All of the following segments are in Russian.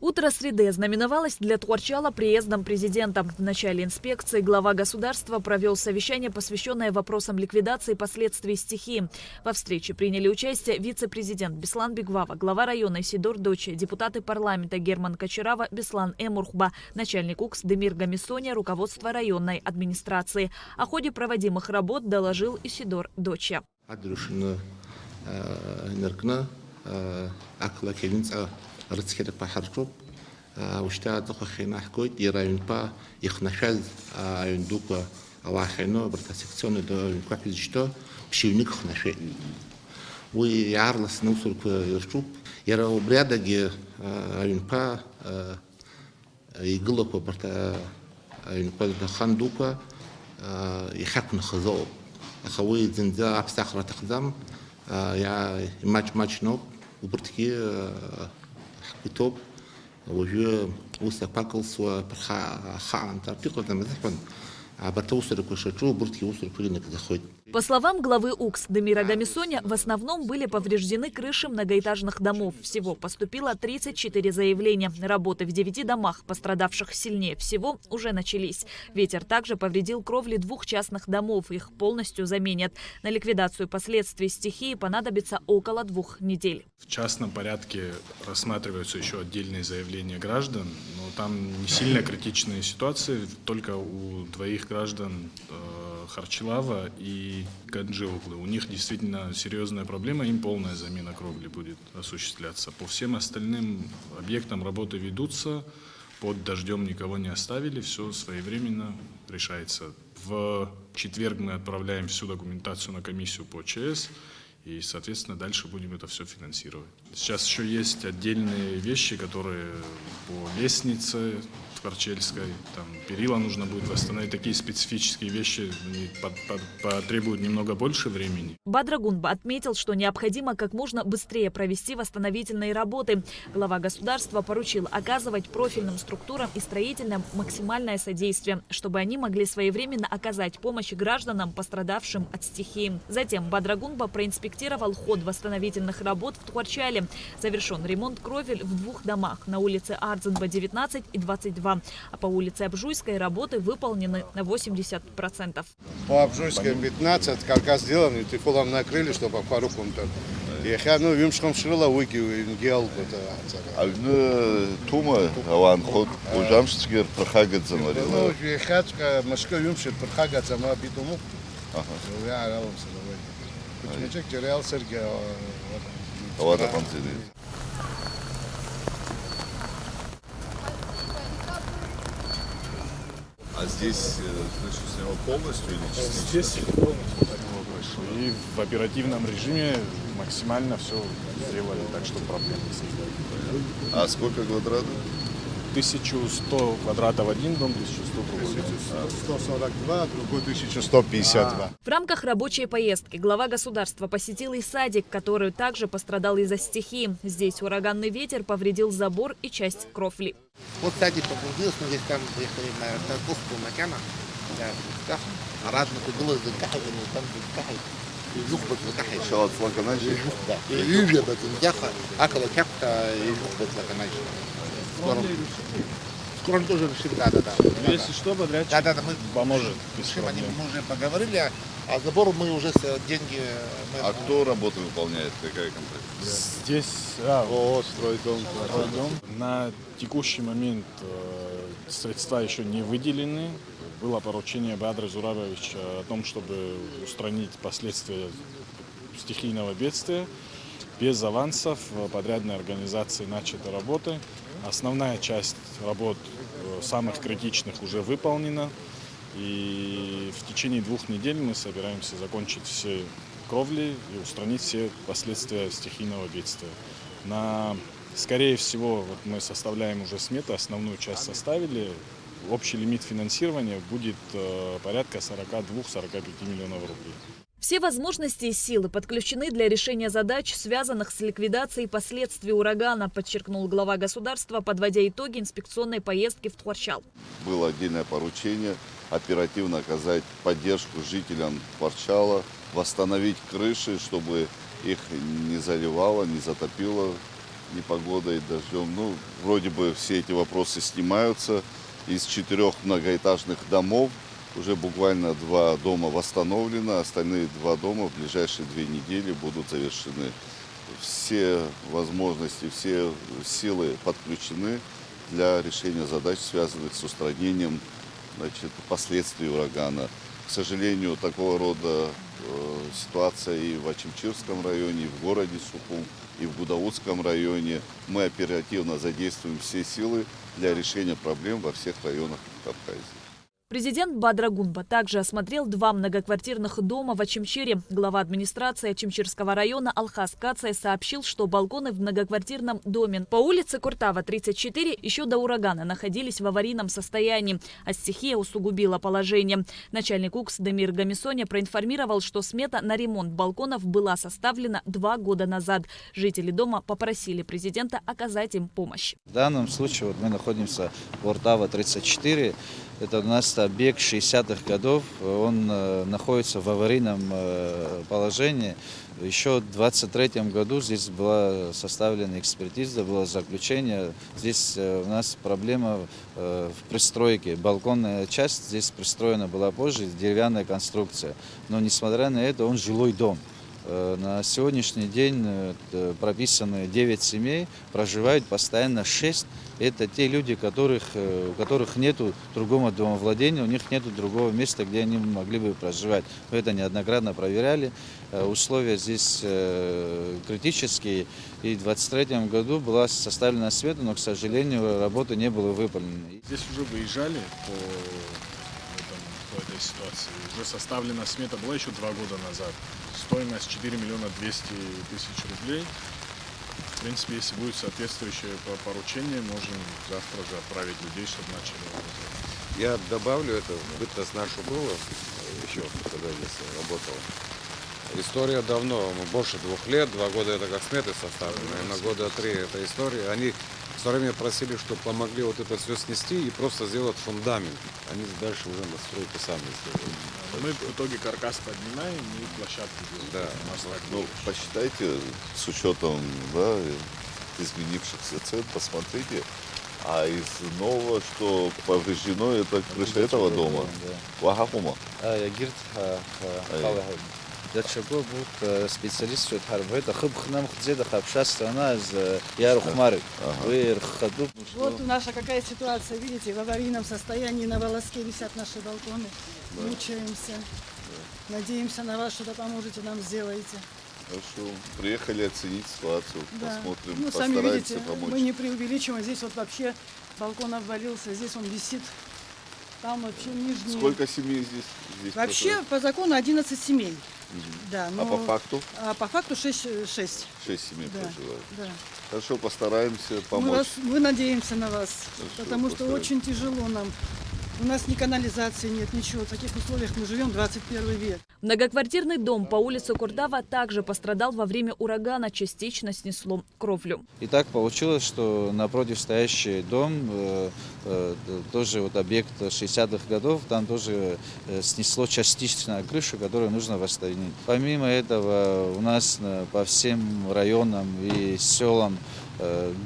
Утро среды знаменовалось для Тхуарчала приездом президента. В начале инспекции глава государства провел совещание, посвященное вопросам ликвидации последствий стихии. Во встрече приняли участие вице-президент Беслан Бигвава, глава района Исидор Дочи, депутаты парламента Герман Кочарава, Беслан Эмурхба, начальник УКС Демир Гамисония, руководство районной администрации. О ходе проводимых работ доложил Исидор Дочи. رتكلم بحركب واشتغل دخل خينا حكويت يراين با يخنشل يندوك واحد برتسكسيون ده ينكوا بيجتو بشيونيك خنشل ويعرلس نوصل كيرشوب يراو بريادة ينبا يقلق برتا ينبا خندوكا يحكم خزوب أخوي زنزا أبستخرة تخدم يا ماتش نوب وبرتكي كتب وجو وسباكل سو خان ترتيق ده مزحون عبرتوصل كشجو برتكي وصل كلنا كده خد. По словам главы УКС Демира Гамисония, в основном были повреждены крыши многоэтажных домов. Всего поступило 34 заявления. Работы в 9 домах, пострадавших сильнее всего, уже начались. Ветер также повредил кровли 2 частных домов. Их полностью заменят. На ликвидацию последствий стихии понадобится около 2 недель. В частном порядке рассматриваются еще отдельные заявления граждан, но там не сильно критичные ситуации. Только у 2 граждан Харчилава и Гаджиоглы. У них действительно серьезная проблема, им полная замена кровли будет осуществляться. По всем остальным объектам работы ведутся, под дождем никого не оставили, все своевременно решается. В четверг мы отправляем всю документацию на комиссию по ЧС и, соответственно, дальше будем это все финансировать. Сейчас еще есть отдельные вещи, которые по лестнице Тхуарчельской, там перила нужно будет восстановить, такие специфические вещи потребуют немного больше времени. Бадрагунба отметил, что необходимо как можно быстрее провести восстановительные работы. Глава государства поручил оказывать профильным структурам и строительным максимальное содействие, чтобы они могли своевременно оказать помощь гражданам, пострадавшим от стихии. Затем Бадрагунба проинспектировал ход восстановительных работ в Тхуарчале. Завершен ремонт кровель в 2 домах на улице Ардзенба 19 и 22. А по улице Обжуйской работы выполнены на 80%. По Обжуйской 15 каркас сделан, тифулом накрыли, чтобы пару комнат. Я вимшком шрила выки гел. Тума, аван ход, ужамшцгер прохагат замарил. Ну, ехачка, машка вимшит прохагат зама битуму. Я ралом садовой. Почему терял Сергей? Вот это панцирь. А здесь, значит, снял полностью или частично? Здесь полностью и в оперативном режиме максимально все сделали так, чтобы проблем не создали. А сколько квадратов? 1100 квадратов один дом, 1100 другой. 142, другой 1152. В рамках рабочей поездки глава государства посетил и садик, который также пострадал из-за стихии. Здесь ураганный ветер повредил забор и часть кровли. Вот садик повредился, но здесь там приехали на пусту макана, أرادنا كل الزنجحة اللي كان بيتكحل يلخبط بكحل. شاط لكناجي. ده يوجد الزنجحة أكل كبتة يلخبط لكناجي. Скоро тоже решим, да. Если что, подрядчик мы поможет. Мы уже поговорили, а забор мы уже деньги... А кто работу выполняет? Какая компания? Здесь Стройдом. На текущий момент средства еще не выделены. Было поручение Бадра Зурабовича о том, чтобы устранить последствия стихийного бедствия. Без авансов подрядной организации начаты работы. Основная часть работ, самых критичных, уже выполнена. И в течение 2 недель мы собираемся закончить все кровли и устранить все последствия стихийного бедствия. Скорее всего, мы составляем уже сметы, основную часть составили. Общий лимит финансирования будет порядка 42-45 миллионов рублей. Все возможности и силы подключены для решения задач, связанных с ликвидацией последствий урагана, подчеркнул глава государства, подводя итоги инспекционной поездки в Тхуарчал. Было отдельное поручение оперативно оказать поддержку жителям Тхуарчала, восстановить крыши, чтобы их не заливало, не затопило непогодой, дождем. Ну, вроде бы все эти вопросы снимаются. Из 4 многоэтажных домов уже буквально 2 дома восстановлены, остальные 2 дома в ближайшие 2 недели будут завершены. Все возможности, все силы подключены для решения задач, связанных с устранением, значит, последствий урагана. К сожалению, такого рода ситуация и в Ачимчирском районе, и в городе Сухум, и в Гудаутском районе. Мы оперативно задействуем все силы для решения проблем во всех районах Абхазии. Президент Бадрагунба также осмотрел 2 многоквартирных дома в Ачимчире. Глава администрации Ачимчирского района Алхас Кацай сообщил, что балконы в многоквартирном доме по улице Куртава, 34, еще до урагана находились в аварийном состоянии, а стихия усугубила положение. Начальник УКС Демир Гамисоня проинформировал, что смета на ремонт балконов была составлена 2 года назад. Жители дома попросили президента оказать им помощь. В данном случае вот мы находимся в Куртава, 34. Это у нас объект 60-х годов, он находится в аварийном положении. Еще в 23 году здесь была составлена экспертиза, было заключение. Здесь у нас проблема в пристройке. Балконная часть здесь пристроена была позже, деревянная конструкция. Но несмотря на это, он жилой дом. На сегодняшний день прописаны 9 семей, проживают постоянно 6. Это те люди, у которых нет другого домовладения, у них нет другого места, где они могли бы проживать. Мы это неоднократно проверяли. Условия здесь критические. И в 2023 году была составлена смета, но, к сожалению, работы не было выполнены. Здесь уже выезжали по этой ситуации. Уже составлена смета была еще 2 года назад. Стоимость 4 200 000 рублей. В принципе, если будет соответствующее поручение, можем завтра же отправить людей, чтобы начали работать. Я добавлю, это бытность наша была еще, когда здесь работал. История давно, больше 2 лет, 2 года это как сметы составлены, на года 3 это история. Они все время просили, чтобы помогли вот это все снести и просто сделать фундамент. Они дальше уже настройки сами сделают. Мы в итоге каркас поднимаем и площадку делаем. Да. Ну, посчитайте с учетом, да, изменившихся цен, посмотрите. А из нового, что повреждено, это крыша этого дома. Вахахума. Дальше будет специалист, что это хыбхнам где-то хабша страна из Ярухмары. Вот наша какая ситуация, видите, в аварийном состоянии на волоске висят наши балконы. Мучаемся. Надеемся на вас, что-то поможете нам, сделаете. Хорошо. Приехали оценить ситуацию, посмотрим, ну, сами постараемся видите, помочь. мы не преувеличиваем. Здесь вот вообще балкон обвалился, здесь он висит. Там вообще нижний. Сколько семей здесь? Вообще по закону 11 семей. Да, но... А по факту? А по факту 6. 6 семей проживают. Да. Хорошо, постараемся помочь. Мы надеемся на вас, Хорошо, потому что очень тяжело нам. У нас ни канализации нет, ничего. В таких условиях мы живем 21 век. Многоквартирный дом по улице Куртава также пострадал во время урагана, частично снесло кровлю. И так получилось, что напротив стоящий дом, тоже вот объект 60-х годов, там тоже снесло частично крышу, которую нужно восстановить. Помимо этого у нас по всем районам и селам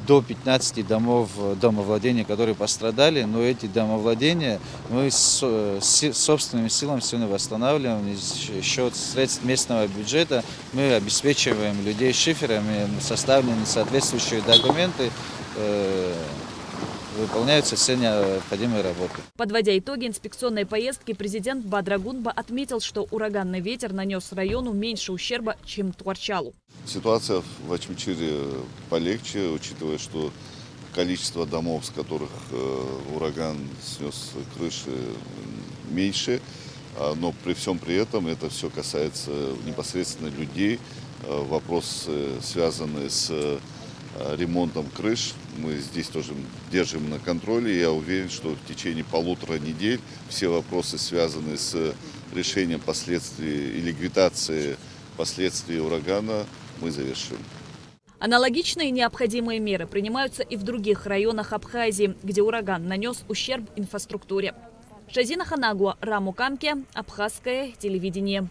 до 15 домов домовладения, которые пострадали, но эти домовладения мы собственными силами сегодня восстанавливаем. За счет средств местного бюджета мы обеспечиваем людей шиферами, составлены соответствующие документы, выполняются все необходимые работы. Подводя итоги инспекционной поездки, президент Бадрагунба отметил, что ураганный ветер нанес району меньше ущерба, чем Творчалу. Ситуация в Ачимчире полегче, учитывая, что количество домов, с которых ураган снес крыши, меньше. Но при всем при этом это все касается непосредственно людей. Вопросы, связанные с ремонтом крыш, мы здесь тоже держим на контроле. Я уверен, что в течение 1,5 недели все вопросы, связанные с решением последствий и ликвидацией последствий урагана, мы завершим. Аналогичные необходимые меры принимаются и в других районах Абхазии, где ураган нанес ущерб инфраструктуре. Шазина Ханагуа, Раму Камке, Абхазское телевидение.